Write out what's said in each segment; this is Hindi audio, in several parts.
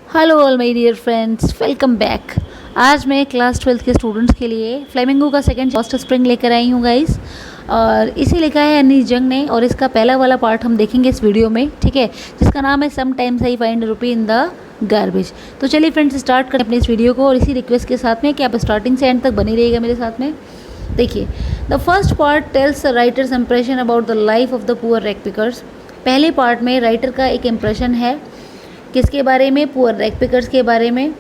Hello all my dear friends, welcome back. आज मैं क्लास 12th के स्टूडेंट्स के लिए फ्लेमिंगो का सेकंड लॉस्ट स्प्रिंग लेकर आई हूँ गाइस। और इसे लिखा है अनीस जंग ने, और इसका पहला वाला पार्ट हम देखेंगे इस वीडियो में, ठीक है, जिसका नाम है sometimes I find rupee in the garbage. तो चलिए फ्रेंड्स, स्टार्ट करें अपनी इस वीडियो को, और इसी रिक्वेस्ट के साथ में कि आप स्टार्टिंग से एंड तक बनी रहिएगा मेरे साथ में। देखिए, the first part tells the writers impression about the life of the poor rag pickers. पहले पार्ट में राइटर का एक इम्प्रेशन है किसके बारे में? पुअर रैग पिकर्स के बारे में।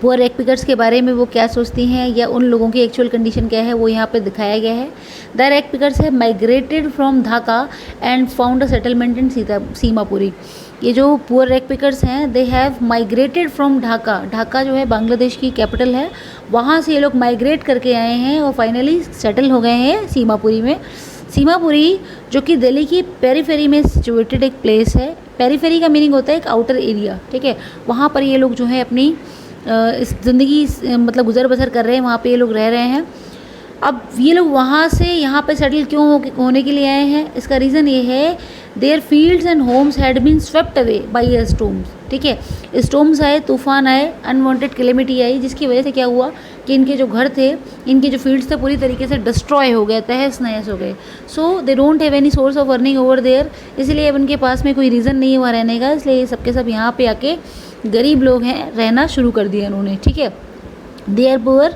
पुअर रैग पिकर्स के बारे में वो क्या सोचती हैं या उन लोगों की एक्चुअल कंडीशन क्या है, वो यहाँ पे दिखाया गया है। द रैग पिकर्स है migrated from Dhaka and found a settlement in Seemapuri. ये जो पुअर रैग पिकर्स हैं, they have migrated from Dhaka. Dhaka जो है बांग्लादेश की कैपिटल है, वहाँ से ये लोग माइग्रेट करके आए हैं और फाइनली सेटल हो गए हैं सीमापुरी में। सीमापुरी जो कि दिल्ली की पेरीफेरी में सिचुएटेड एक प्लेस है। पेरीफेरी का मीनिंग होता है एक आउटर एरिया, ठीक है। वहाँ पर ये लोग जो है अपनी इस ज़िंदगी मतलब गुजर बसर कर रहे हैं, वहाँ पे ये लोग रह रहे हैं। अब ये लोग वहाँ से यहाँ पे सेटल क्यों होने के लिए आए हैं? इसका रीज़न ये है, their fields and homes had been swept away by a storms, ठीक है। स्टॉर्म्स आए, तूफान आए, अनवांटेड कैलेमिटी आई, जिसकी वजह से क्या हुआ कि इनके जो घर थे, इनके जो फील्ड्स थे, पूरी तरीके से डिस्ट्रॉय हो गए, तहस नहस हो गए। So they don't have any source of earning over there, इसलिए अब इनके पास में कोई रीज़न नहीं है वहाँ रहने का, इसलिए सबके सब यहाँ पे आके गरीब लोग हैं, रहना शुरू कर दिया इन्होंने, ठीक है। They are poor.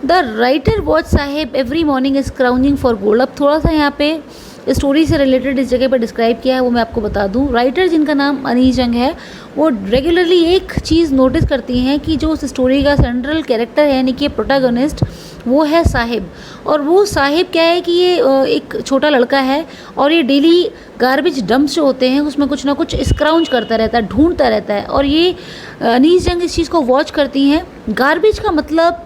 The writer watch Saheb every morning is crouching for gold. अब थोड़ा सा यहाँ पे स्टोरी से रिलेटेड इस जगह पर डिस्क्राइब किया है, वो मैं आपको बता दूं। राइटर जिनका नाम अनीस जंग है, वो रेगुलरली एक चीज़ नोटिस करती हैं कि जो उस स्टोरी का सेंट्रल कैरेक्टर है, यानी कि प्रोटैगनिस्ट, वो है साहिब। और वो साहिब क्या है कि ये एक छोटा लड़का है और ये डेली गार्बेज डंप्स जो होते हैं उसमें कुछ ना कुछ स्क्राउच करता रहता है, ढूंढता रहता है। और ये अनीस जंग इस चीज़ को वॉच करती हैं। गार्बेज का मतलब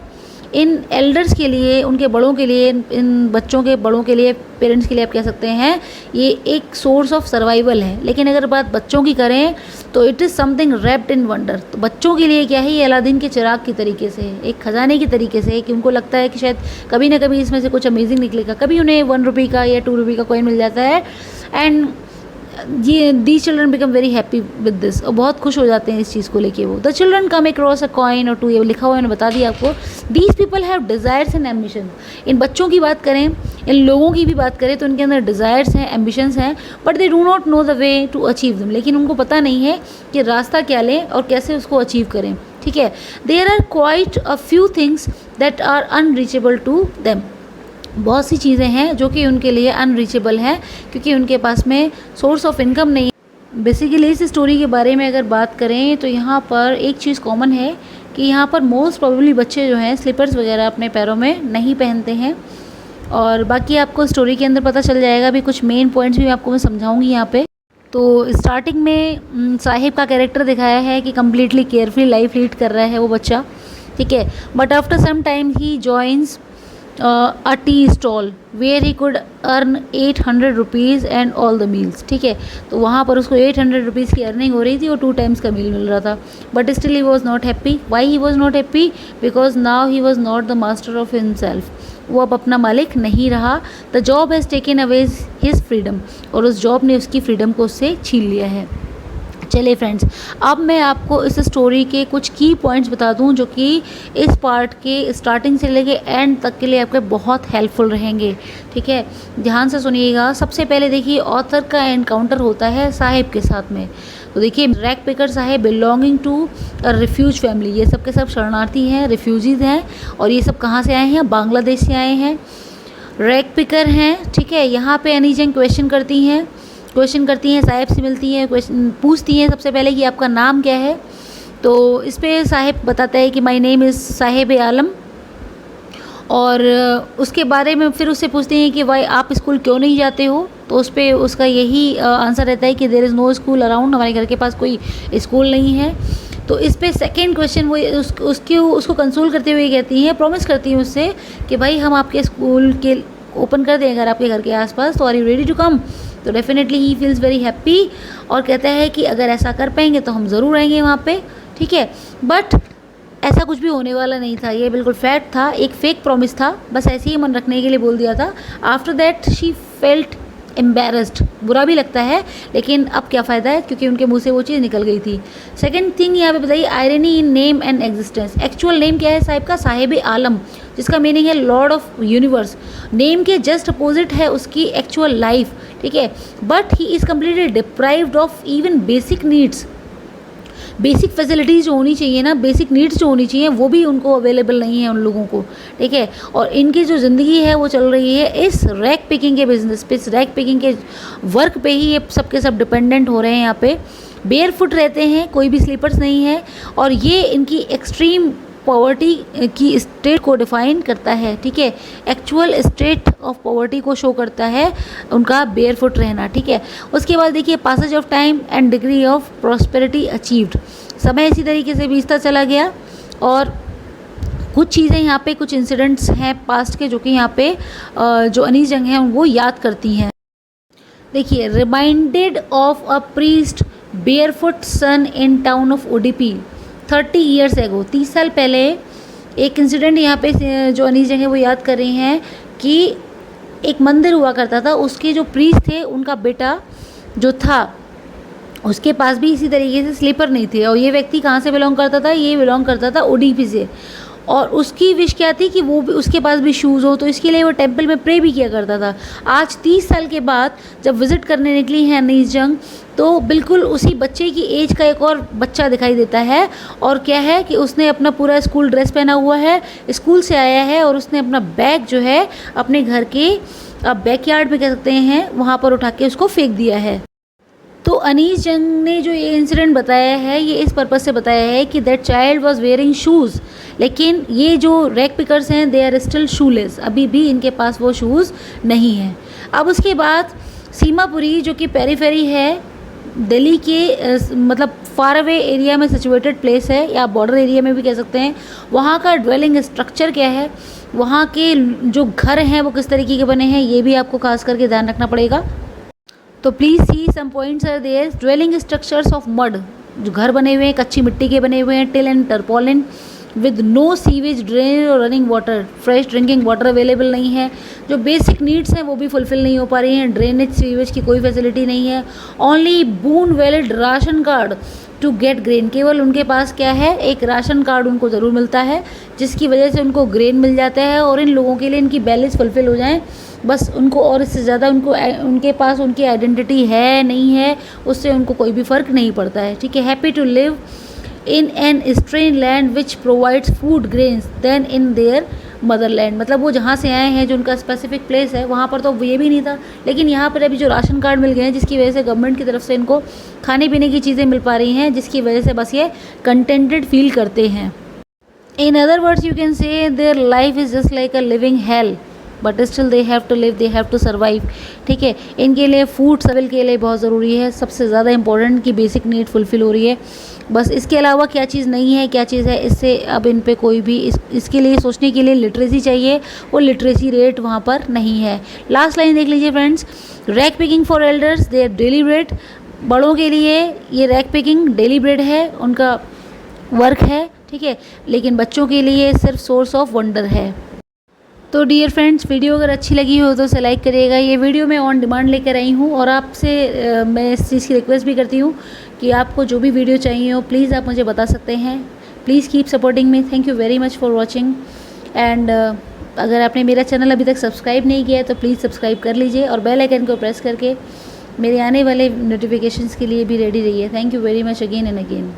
इन एल्डर्स के लिए, उनके बड़ों के लिए, इन बच्चों के बड़ों के लिए, पेरेंट्स के लिए आप कह सकते हैं, ये एक सोर्स ऑफ सर्वाइवल है। लेकिन अगर बात बच्चों की करें तो it is something wrapped in wonder. तो बच्चों के लिए क्या है, ये अलादीन के चिराग की तरीके से, एक खजाने की तरीके से, कि उनको लगता है कि शायद कभी ना कभी इसमें से कुछ अमेजिंग निकलेगा। कभी उन्हें 1 रुपये का या 2 रुपये का कॉइन मिल जाता है, एंड ये these children become very happy with this, और बहुत खुश हो जाते हैं इस चीज़ को लेके। वो the children come across a coin और 2, ये लिखा हुआ मैंने बता दिया आपको। These people have desires and ambition. इन बच्चों की बात करें, इन लोगों की भी बात करें, तो इनके अंदर डिज़ायर्स हैं, एम्बिशंस हैं, but they do not know the way to achieve them. लेकिन उनको पता नहीं है कि रास्ता क्या लें और कैसे उसको अचीव करें, ठीक है। There are quite a few things that are unreachable to them. बहुत सी चीज़ें हैं जो कि उनके लिए अनरीचेबल हैं, क्योंकि उनके पास में सोर्स ऑफ इनकम नहीं है। बेसिकली इस स्टोरी के बारे में अगर बात करें तो यहाँ पर एक चीज़ कॉमन है कि यहाँ पर मोस्ट प्रोबेबली बच्चे जो हैं स्लीपर्स वगैरह अपने पैरों में नहीं पहनते हैं। और बाकी आपको स्टोरी के अंदर पता चल जाएगा, भी कुछ मेन पॉइंट्स भी आपको मैं समझाऊंगी यहाँ पे। तो स्टार्टिंग में साहिब का कैरेक्टर दिखाया है कि कम्प्लीटली केयरफुली लाइफ लीड कर रहा है वो बच्चा, ठीक है। But after some time he joins a tea stall where he could earn 800 rupees and all the meals, ठीक है। तो वहाँ पर उसको 800 रुपीज़ की अर्निंग हो रही थी और 2 टाइम्स का मील मिल रहा था। But still he was not happy. Why he was not happy? Because now he was not the master of himself. वो अब अपना मालिक नहीं रहा। The job has taken away his freedom, और उस जॉब ने उसकी फ्रीडम को उससे छीन लिया है। चलिए फ्रेंड्स, अब मैं आपको इस स्टोरी के कुछ की पॉइंट्स बता दूं जो कि इस पार्ट के स्टार्टिंग से लेके एंड तक के लिए आपके बहुत हेल्पफुल रहेंगे, ठीक है। ध्यान से सुनिएगा। सबसे पहले देखिए, ऑथर का एनकाउंटर होता है साहिब के साथ में। तो देखिए, rag picker Sahib belonging to a refuge family, ये सब के सब शरणार्थी हैं, रिफ्यूजीज हैं, और ये सब कहाँ से आए हैं? बांग्लादेश से आए हैं, रैग पिकर हैं, ठीक है। यहाँ पे अनीस जंग क्वेश्चन करती हैं साहिब से, मिलती हैं, क्वेश्चन पूछती हैं सबसे पहले कि आपका नाम क्या है। तो इस पर साहिब बताता है कि माय नेम इज़ साहिब आलम। और उसके बारे में फिर उससे पूछते हैं कि भाई आप स्कूल क्यों नहीं जाते हो? तो उस पर उसका यही आंसर रहता है कि there is no school around, हमारे घर के पास कोई स्कूल नहीं है। तो इस पर सेकेंड क्वेश्चन वो उसको कंसोल करते हुए कहती हैं, प्रॉमिस करती हैं उससे कि भाई हम आपके स्कूल के ओपन कर दें अगर आपके घर के आसपास, तो are you ready to come? तो definitely he feels very happy और कहता है कि अगर ऐसा कर पाएंगे तो हम ज़रूर आएंगे वहाँ पे, ठीक है। बट ऐसा कुछ भी होने वाला नहीं था, ये बिल्कुल फैक्ट था, एक फेक प्रॉमिस था, बस ऐसे ही मन रखने के लिए बोल दिया था। After that she felt embarrassed, बुरा भी लगता है, लेकिन अब क्या फ़ायदा है क्योंकि उनके मुंह से वो चीज़ निकल गई थी। सेकंड थिंग यहाँ पे बताइए, irony in name and existence. Actual name क्या है साहिब का? साहिब आलम, जिसका मीनिंग है लॉर्ड ऑफ यूनिवर्स। नेम के जस्ट अपोजिट है उसकी एक्चुअल लाइफ, ठीक है। But he is completely deprived of even basic needs. Basic facilities जो होनी चाहिए ना, बेसिक नीड्स जो होनी चाहिए, वो भी उनको अवेलेबल नहीं है उन लोगों को, ठीक है। और इनकी जो ज़िंदगी है वो चल रही है इस रैक पिकिंग के बिजनेस पे, इस रैक पिकिंग के वर्क पे ही ये सब के सब डिपेंडेंट हो रहे हैं। यहाँ पे बेयर फुट रहते हैं, कोई भी स्लीपर्स नहीं है, और ये इनकी एक्सट्रीम पॉवर्टी की स्टेट को डिफाइन करता है, ठीक है। एक्चुअल स्टेट ऑफ पॉवर्टी को शो करता है उनका बेयर फुट रहना, ठीक है। उसके बाद देखिए, passage of time and degree of prosperity achieved. समय इसी तरीके से बीतता चला गया, और कुछ चीज़ें यहाँ पे, कुछ इंसिडेंट्स हैं पास्ट के जो कि यहाँ पे जो अनीस जंग हैं वो याद करती हैं। देखिए, reminded of a priest barefoot son in town of Udupi 30 years ago, 30 साल पहले एक इंसिडेंट यहाँ पे जो अनीस जंग है वो याद कर रही हैं कि एक मंदिर हुआ करता था, उसके जो प्रीस्ट थे उनका बेटा जो था उसके पास भी इसी तरीके से स्लीपर नहीं थे। और ये व्यक्ति कहाँ से बिलोंग करता था? ये बिलोंग करता था उडुपी से, और उसकी विश क्या थी कि वो भी, उसके पास भी शूज़ हो, तो इसके लिए वो टेंपल में प्रे भी किया करता था। आज 30 साल के बाद जब विज़िट करने निकली है अनीस जंग, तो बिल्कुल उसी बच्चे की एज का एक और बच्चा दिखाई देता है, और क्या है कि उसने अपना पूरा स्कूल ड्रेस पहना हुआ है, स्कूल से आया है, और उसने अपना बैग जो है अपने घर के बैकयार्ड में कह सकते हैं वहाँ पर उठा के उसको फेंक दिया है। तो अनीस जंग ने जो ये इंसिडेंट बताया है, ये इस पर्पज़ से बताया है कि that child was wearing shoes, लेकिन ये जो रैक पिकर्स हैं दे आर स्टिल शूलेस, अभी भी इनके पास वो शूज़ नहीं हैं। अब उसके बाद सीमापुरी जो कि पेरीफेरी है दिल्ली के मतलब फार अवे एरिया में सिचुएटेड प्लेस है, या बॉर्डर एरिया में भी कह सकते हैं, वहाँ का ड्वेलिंग स्ट्रक्चर क्या है, वहाँ के जो घर हैं वो किस तरीके के बने हैं, ये भी आपको खास करके ध्यान रखना पड़ेगा। तो please see some points are there. Dwelling structures of mud, जो घर बने हुए हैं कच्ची मिट्टी के बने हुए हैं, tin and tarpaulin, with no sewage drain और running water, fresh drinking water available नहीं है। जो बेसिक नीड्स हैं वो भी फुलफिल नहीं हो पा रही हैं, ड्रेनेज सीवेज की कोई फैसिलिटी नहीं है। Only boon valid ration card to get grain, केवल उनके पास क्या है, एक राशन कार्ड उनको ज़रूर मिलता है, जिसकी वजह से उनको ग्रेन मिल जाता है, और इन लोगों के लिए इनकी बैलेंस फुलफिल हो जाए बस उनको, और इससे ज़्यादा उनको उनके पास उनकी आइडेंटिटी है नहीं है उससे उनको कोई भी फ़र्क नहीं पड़ता है, ठीक है। Happy to live in an strange land which provides food grains than in their motherland, मतलब वो जहाँ से आए हैं जो उनका स्पेसिफिक प्लेस है वहाँ पर तो ये भी नहीं था, लेकिन यहाँ पर अभी जो राशन कार्ड मिल गए हैं जिसकी वजह से गवर्नमेंट की तरफ से इनको खाने पीने की चीज़ें मिल पा रही हैं, जिसकी वजह से बस ये कंटेंटेड फील करते हैं। In other words you can say their life is just like a living hell, but still they have to live, they have to survive, ठीक है। इनके लिए फूड सर्वाइवल के लिए बहुत ज़रूरी है, सबसे ज़्यादा इंपॉर्टेंट की बेसिक नीड फुलफिल हो रही है, बस इसके अलावा क्या चीज़ नहीं है, क्या चीज़ है, इससे अब इन पे कोई भी इसके लिए सोचने के लिए लिटरेसी चाहिए, वो लिटरेसी रेट वहाँ पर नहीं है। लास्ट लाइन देख लीजिए friends, rag picking for elders their daily bread, बड़ों के लिए ये रैक पिकिंग डेली ब्रेड है, उनका वर्क है, ठीक है, लेकिन बच्चों के लिए सिर्फ सोर्स ऑफ वंडर है। तो डियर फ्रेंड्स, वीडियो अगर अच्छी लगी हो तो उसे लाइक करिएगा। ये वीडियो मैं ऑन डिमांड लेकर आई हूँ, और आपसे मैं इस चीज़ की रिक्वेस्ट भी करती हूँ कि आपको जो भी वीडियो चाहिए हो प्लीज़ आप मुझे बता सकते हैं। Please keep supporting me, thank you very much for watching. And अगर आपने मेरा चैनल अभी तक सब्सक्राइब नहीं किया है तो प्लीज़ सब्सक्राइब कर लीजिए, और बेल आइकन को प्रेस करके मेरे आने वाले नोटिफिकेशंस के लिए भी रेडी रहिए। Thank you very much again and again.